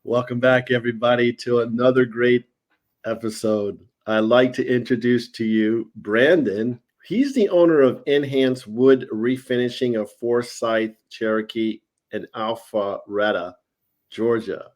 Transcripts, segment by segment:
Welcome back, everybody, to another great episode. I'd like to introduce to you Brandon. He's the owner of N-Hance Wood Refinishing of Forsyth, Cherokee, and Alpharetta, Georgia.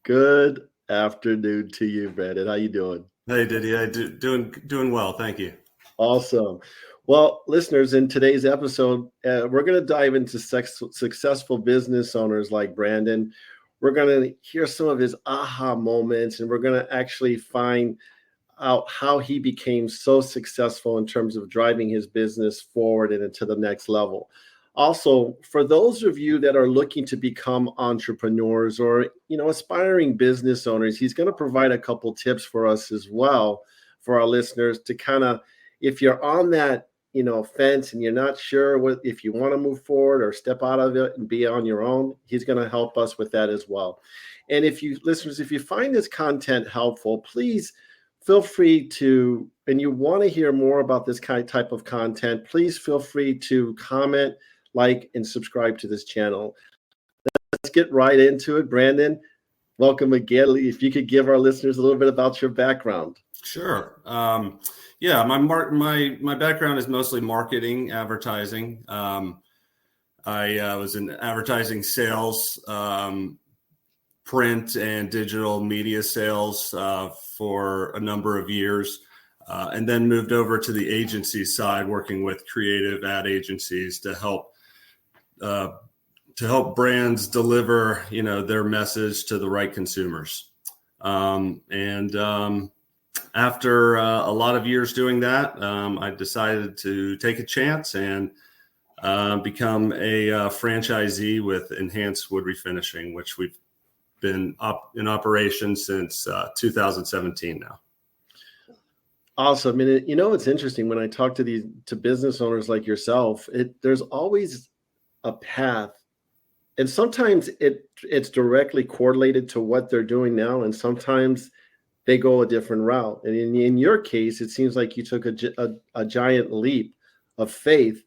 Good afternoon to you, Brandon. How you doing? Hey, Didier. Doing well. Thank you. Awesome. Well, listeners, in today's episode, we're going to dive into successful business owners like Brandon. We're going to hear some of his aha moments, and we're going to actually find out how he became so successful in terms of driving his business forward and into the next level. Also, for those of you that are looking to become entrepreneurs or, aspiring business owners, he's going to provide a couple tips for us as well, for our listeners to kind of, if you're on that fence and you're not sure if you want to move forward or step out of it and be on your own, he's going to help us with that as well. And if you find this content helpful, please feel free to, and you want to hear more about this type of content, please feel free to comment, like, and subscribe to this channel. Let's get right into it. Brandon, welcome again. If you could give our listeners a little bit about your background. Sure. Yeah, my background is mostly marketing, advertising. I was in advertising sales, print and digital media sales for a number of years, and then moved over to the agency side, working with creative ad agencies to help brands deliver, their message to the right consumers. After a lot of years doing that, I decided to take a chance and become a franchisee with N-Hance Wood Refinishing, which we've been in operation since 2017 now. Awesome. And it's interesting when I talk to business owners like yourself, there's always a path. And sometimes it's directly correlated to what they're doing now. And sometimes they go a different route. And in your case, it seems like you took a giant leap of faith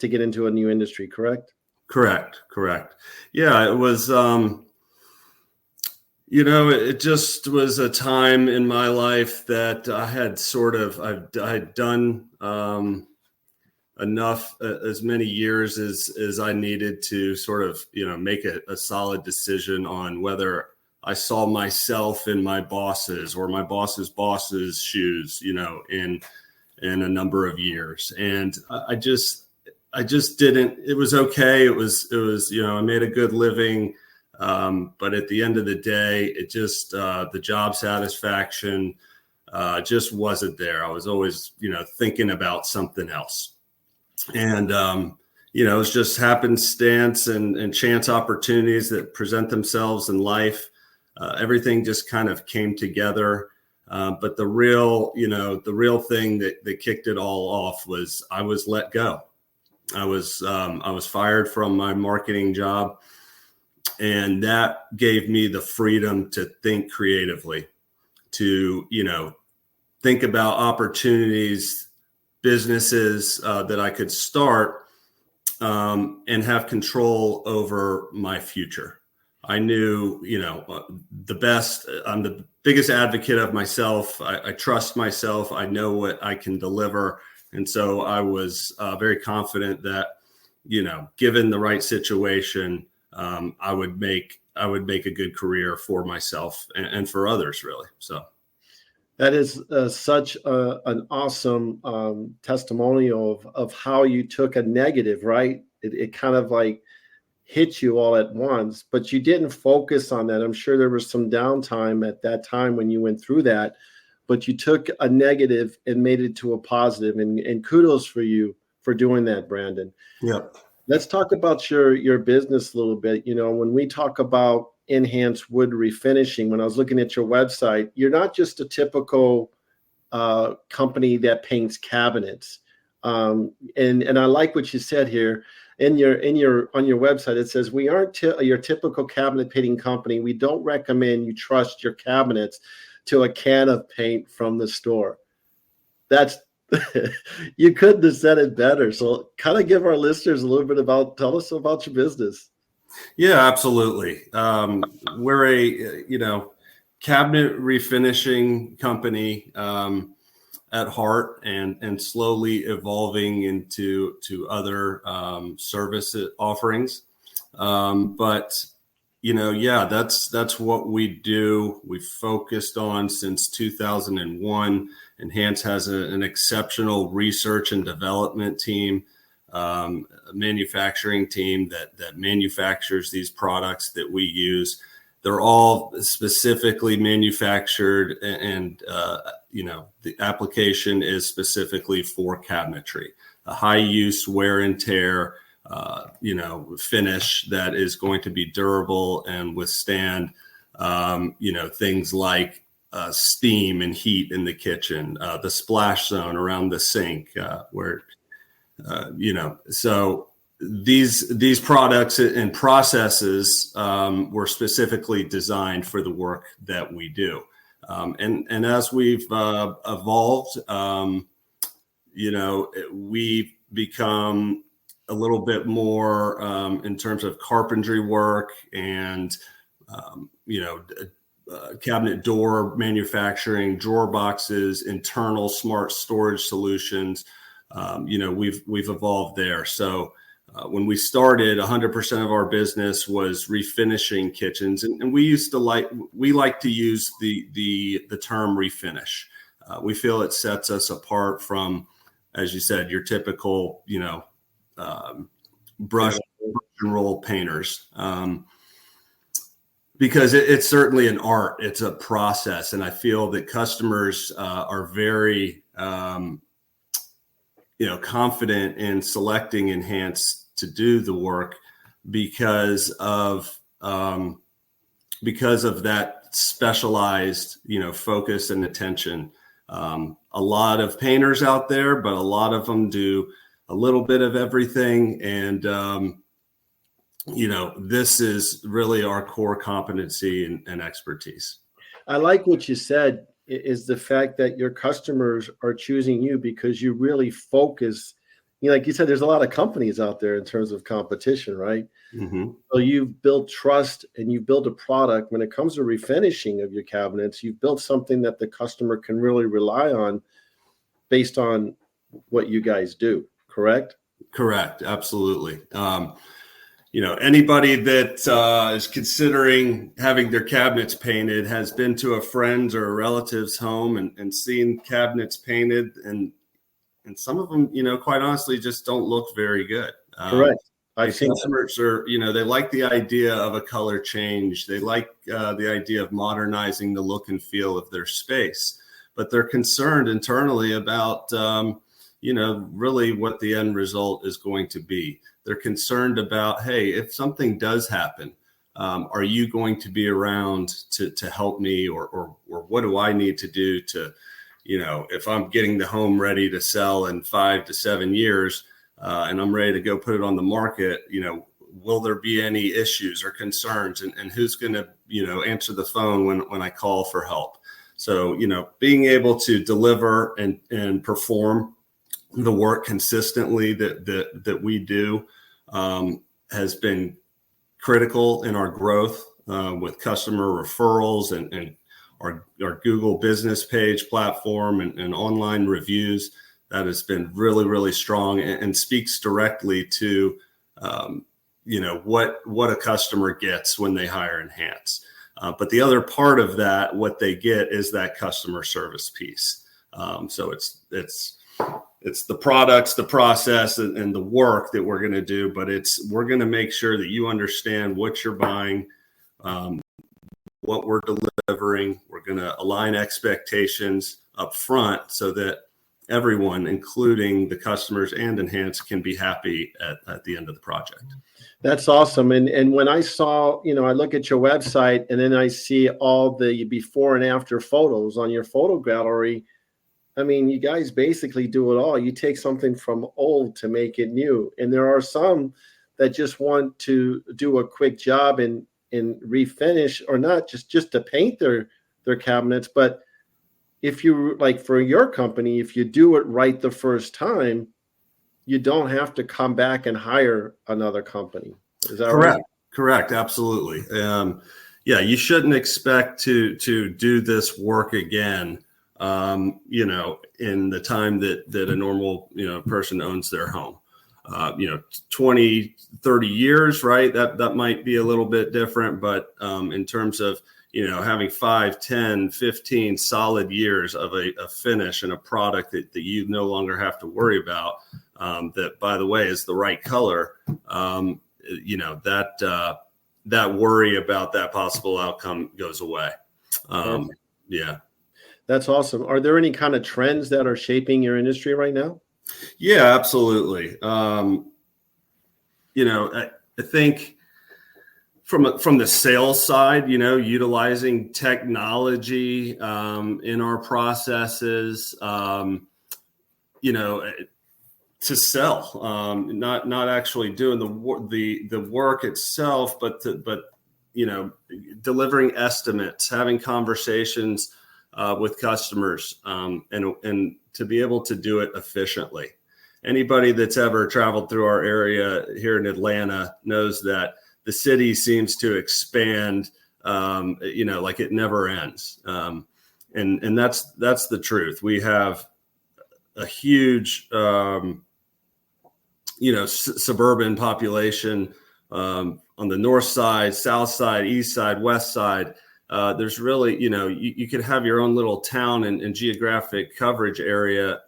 to get into a new industry, correct? Correct. Yeah, it was, it just was a time in my life that I had I had done enough, as many years as I needed to sort of, make a solid decision on whether I saw myself in my boss's or my boss's boss's shoes, in a number of years. And I just didn't, it was okay. It was, I made a good living. But at the end of the day, it just, the job satisfaction, just wasn't there. I was always, thinking about something else. And, it's just happenstance and chance opportunities that present themselves in life. Everything just kind of came together. But the real thing that kicked it all off was I was let go. I was fired from my marketing job, and that gave me the freedom to think creatively, to, think about opportunities, businesses that I could start and have control over my future. I knew, I'm the biggest advocate of myself. I trust myself. I know what I can deliver. And so I was very confident that, given the right situation, I would make a good career for myself and for others, really. So that is such an awesome testimonial of how you took a negative, right? It kind of like hit you all at once, but you didn't focus on that. I'm sure there was some downtime at that time when you went through that, but you took a negative and made it to a positive, and kudos for you for doing that, Brandon. Yeah. Let's talk about your business a little bit. When we talk about N-Hance Wood Refinishing, when I was looking at your website, you're not just a typical company that paints cabinets. And I like what you said here. On your website, it says, we aren't your typical cabinet painting company. We don't recommend you trust your cabinets to a can of paint from the store. That's you couldn't have said it better. So kind of give our listeners a little bit tell us about your business. Yeah, absolutely. We're a, cabinet refinishing company at heart, and slowly evolving into other service offerings. But yeah, that's what we do. We've focused on since 2001. N-Hance has an exceptional research and development team, a manufacturing team that manufactures these products that we use. They're all specifically manufactured, and the application is specifically for cabinetry, a high use wear and tear, finish that is going to be durable and withstand, things like steam and heat in the kitchen, the splash zone around the sink, so these products and processes were specifically designed for the work that we do. And as we've evolved, we've become a little bit more in terms of carpentry work and, cabinet door manufacturing, drawer boxes, internal smart storage solutions. We've evolved there. So when we started, 100% of our business was refinishing kitchens, and we like to use the term refinish. We feel it sets us apart from, as you said, your typical brush and roll painters, because it's certainly an art. It's a process, and I feel that customers are very confident in selecting N-Hance to do the work because of that specialized, focus and attention. A lot of painters out there, but a lot of them do a little bit of everything. And, this is really our core competency and expertise. I like what you said, is the fact that your customers are choosing you because you really focus. Like you said, there's a lot of companies out there in terms of competition, right? Mm-hmm. So you've built trust and you build a product. When it comes to refinishing of your cabinets, you've built something that the customer can really rely on based on what you guys do, correct? Correct. Absolutely. Anybody that is considering having their cabinets painted has been to a friend's or a relative's home and seen cabinets painted, and some of them, quite honestly, just don't look very good. Correct. I've seen customers are, they like the idea of a color change. They like the idea of modernizing the look and feel of their space, but they're concerned internally about, really what the end result is going to be. They're concerned about, hey, if something does happen, are you going to be around to help me, or what do I need to do to, if I'm getting the home ready to sell in 5 to 7 years, and I'm ready to go put it on the market, will there be any issues or concerns, and who's going to, answer the phone when I call for help? So, being able to deliver and perform the work consistently that we do has been critical in our growth with customer referrals and our Google business page platform and online reviews. That has been really, really strong and speaks directly to, what a customer gets when they hire N-Hance. But the other part of that, what they get is that customer service piece. So it's the products, the process, and the work that we're going to do, but we're going to make sure that you understand what you're buying, what we're delivering. We're going to align expectations up front so that everyone, including the customers and N-Hance, can be happy at the end of the project. That's awesome. And when I saw, I look at your website and then I see all the before and after photos on your photo gallery. I mean, you guys basically do it all. You take something from old to make it new. And there are some that just want to do a quick job and refinish, or not just to paint their cabinets. But if you, like for your company, if you do it right the first time, you don't have to come back and hire another company. Is that correct? Right? Correct. Absolutely. Yeah, you shouldn't expect to do this work again, in the time that a normal, person owns their home. 20, 30 years, right? That might be a little bit different, but in terms of, having 5, 10, 15 solid years of a finish and a product that you no longer have to worry about, that, by the way, is the right color, that worry about that possible outcome goes away. Yeah. That's awesome. Are there any kind of trends that are shaping your industry right now? Yeah, absolutely. I think from the sales side, utilizing technology in our processes, to sell, not actually doing the work itself, but delivering estimates, having conversations with customers, and to be able to do it efficiently. Anybody that's ever traveled through our area here in Atlanta knows that the city seems to expand, like it never ends. And that's the truth. We have a huge, suburban population on the north side, south side, east side, west side. There's really, you could have your own little town and geographic coverage area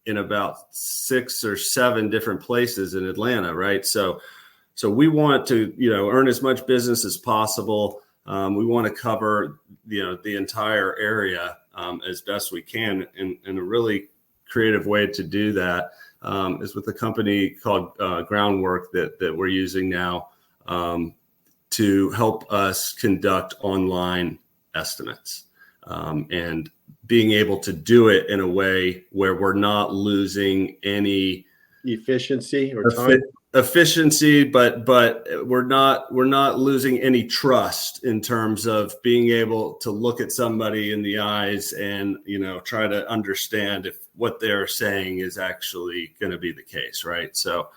in about 6 or 7 different places in Atlanta, right? So we want to, earn as much business as possible. We want to cover, the entire area as best we can. And a really creative way to do that is with a company called Groundwork that we're using now to help us conduct online estimates, and being able to do it in a way where we're not losing any efficiency or time. Efficiency, but we're not losing any trust in terms of being able to look at somebody in the eyes and try to understand if what they're saying is actually going to be the case, right? So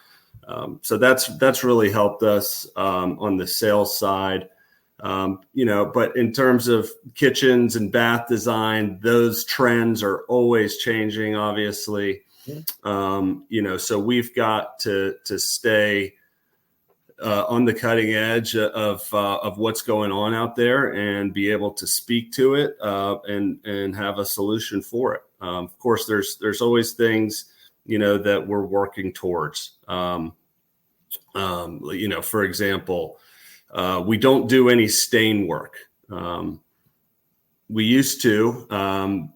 that's really helped us on the sales side, but in terms of kitchens and bath design, those trends are always changing, obviously. So we've got to stay on the cutting edge of what's going on out there and be able to speak to it and have a solution for it. Of course, there's always things that we're working towards. For example, we don't do any stain work. We used to.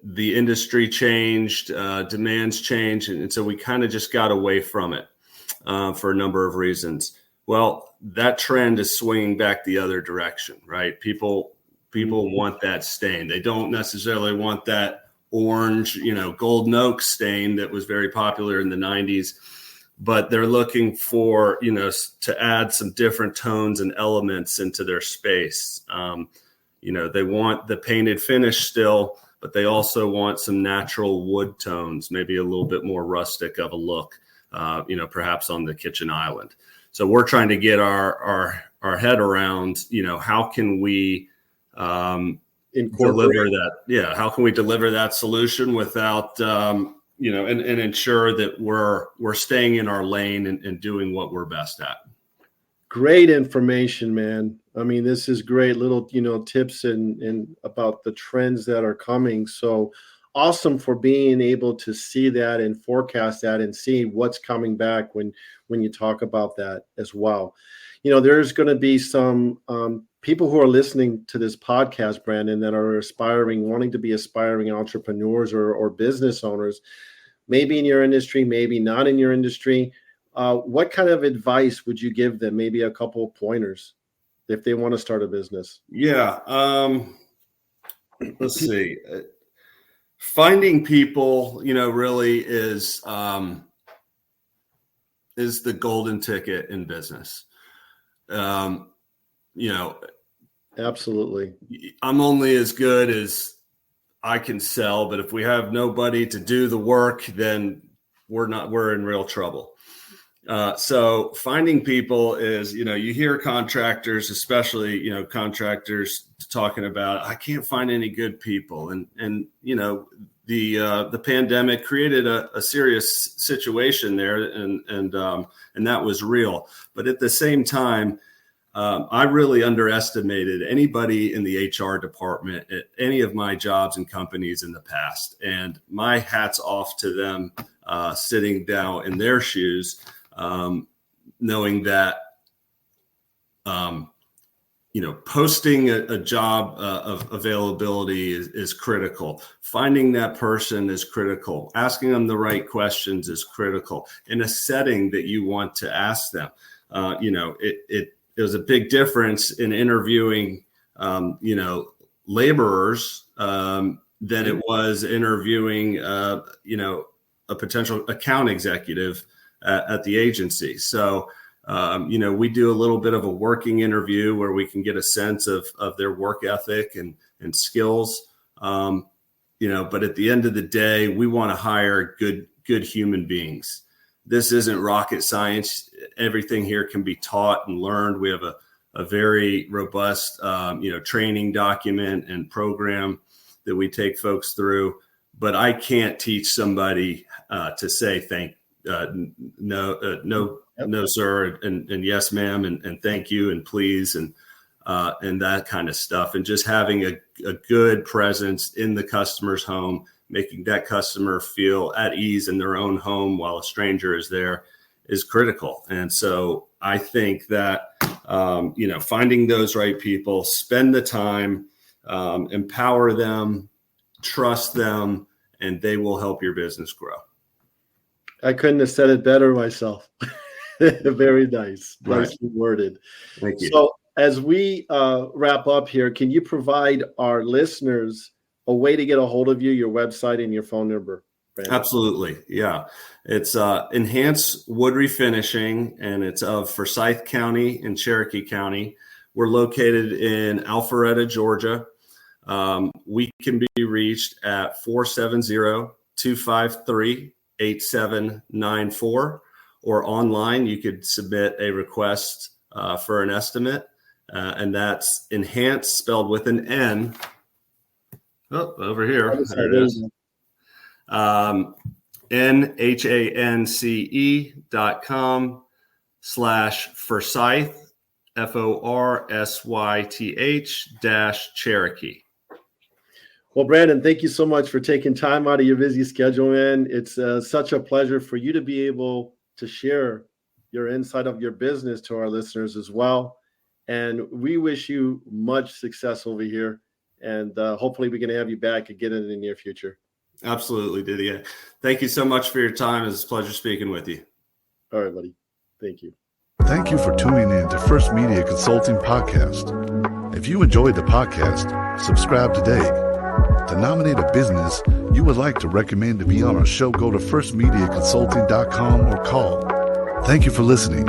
The industry changed, demands changed, and so we kind of just got away from it for a number of reasons. Well, that trend is swinging back the other direction, right? People want that stain. They don't necessarily want that orange, golden oak stain that was very popular in the 90s, but they're looking for, to add some different tones and elements into their space. They want the painted finish still, but they also want some natural wood tones, maybe a little bit more rustic of a look, perhaps on the kitchen island. So we're trying to get our head around, how can we deliver that? Yeah, how can we deliver that solution without, and ensure that we're staying in our lane and doing what we're best at. Great information, man. I mean, this is great little, tips and about the trends that are coming. So awesome for being able to see that and forecast that and see what's coming back when you talk about that as well. There's going to be some people who are listening to this podcast, Brandon, that are wanting to be aspiring entrepreneurs or business owners, maybe in your industry, maybe not in your industry. What kind of advice would you give them? Maybe a couple of pointers if they want to start a business. Yeah. Let's see. Finding people, really is the golden ticket in business. Absolutely. I'm only as good as I can sell, but if we have nobody to do the work, then we're in real trouble. So finding people is, you hear contractors, especially, contractors talking about, I can't find any good people. And the pandemic created a serious situation there, and that was real. But at the same time, I really underestimated anybody in the HR department at any of my jobs and companies in the past. And my hat's off to them, sitting down in their shoes, knowing that, posting a job of availability is critical. Finding that person is critical. Asking them the right questions is critical in a setting that you want to ask them. There's a big difference in interviewing, laborers than it was interviewing, a potential account executive at the agency. So, we do a little bit of a working interview where we can get a sense of their work ethic and skills. But at the end of the day, we want to hire good human beings. This isn't rocket science. Everything here can be taught and learned. We have a very robust, training document and program that we take folks through. But I can't teach somebody to say no, sir, and yes, ma'am, and thank you, and please, and that kind of stuff. And just having a good presence in the customer's home, making that customer feel at ease in their own home while a stranger is there, is critical. And so I think that, finding those right people, spend the time, empower them, trust them, and they will help your business grow. I couldn't have said it better myself. Very nice. Right. Nicely worded. Thank you. So as we wrap up here, can you provide our listeners a way to get a hold of you, your website, and your phone number, Brandon? Absolutely. Yeah. It's N-Hance Wood Refinishing, and it's of Forsyth County and Cherokee County. We're located in Alpharetta, Georgia. We can be reached at 470-253-8794, or online. You could submit a request for an estimate, and that's N-Hance, spelled with an N. Oh, over here. There it is. NHANCE.com/Forsyth, FORSYTH Well, Brandon, thank you so much for taking time out of your busy schedule, man. It's such a pleasure for you to be able to share your insight of your business to our listeners as well. And we wish you much success over here. And hopefully we can have you back again in the near future. Absolutely, Didier. Thank you so much for your time. It's a pleasure speaking with you. All right, buddy. Thank you. Thank you for tuning in to First Media Consulting Podcast. If you enjoyed the podcast, subscribe today. To nominate a business you would like to recommend to be on our show, go to firstmediaconsulting.com or call. Thank you for listening.